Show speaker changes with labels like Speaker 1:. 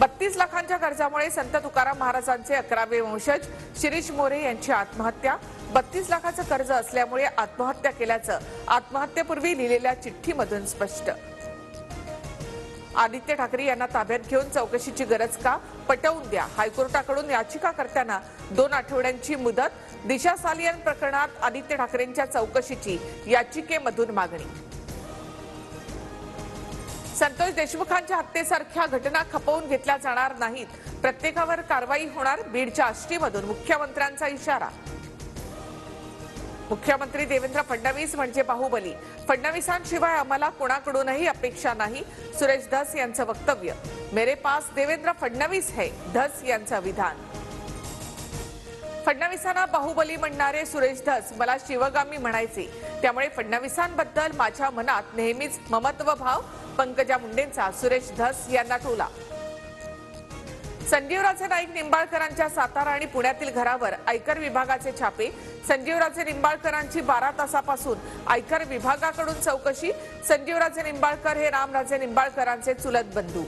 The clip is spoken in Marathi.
Speaker 1: 32 लाखांच्या कर्जामुळे संत तुकाराम महाराजांचे 11वे वंशज शिरीष मोरे यांची आत्महत्या। 32 लाखाचं कर्ज असल्यामुळे आत्महत्या केल्याचं आत्महत्येपूर्वी लिहिलेल्या चिठ्ठीमधून स्पष्ट। आदित्य ठाकरे यांना ताब्यात घेऊन चौकशीची गरज का, पटवून द्या। हायकोर्टाकडून याचिकाकर्त्यांना 2 आठवड्यांची मुदत। दिशा सालियन प्रकरणात आदित्य ठाकरेंच्या चौकशीची याचिकेमधून मागणी। संतोष देशमुखांच्या हत्येसारख्या घटना खपवून घेतल्या जाणार नाहीत, प्रत्येकावर कारवाई होणार। बीडच्या आष्टीमधून मुख्यमंत्र्यांचा इशारा। मुख्यमंत्री देवेंद्र फडणवीस म्हणजे बाहुबली, फडणवीसांशिवाय आम्हाला कोणाकडूनही अपेक्षा नाही, सुरेश धस यांचं वक्तव्य। मेरे पास देवेंद्र फडणवीस है, धस यांचं विधान। फडणवीसांना बाहुबली म्हणणारे सुरेश धस मला शिवगामी म्हणायचे, त्यामुळे फडणवीसांबद्दल माझ्या मनात नेहमीच ममत्व भाव। पंकजा मुंडेंचा सुरेश धस यांना टोला। संजीवराजे नाईक निंबाळकरांच्या सातारा आणि पुण्यातील घरावर आयकर विभागाचे छापे। संजीवराजे निंबाळकरांची 12 तासापासून आयकर विभागाकडून चौकशी। संजीवराजे निंबाळकर हे रामराजे निंबाळकरांचे चुलत बंधू।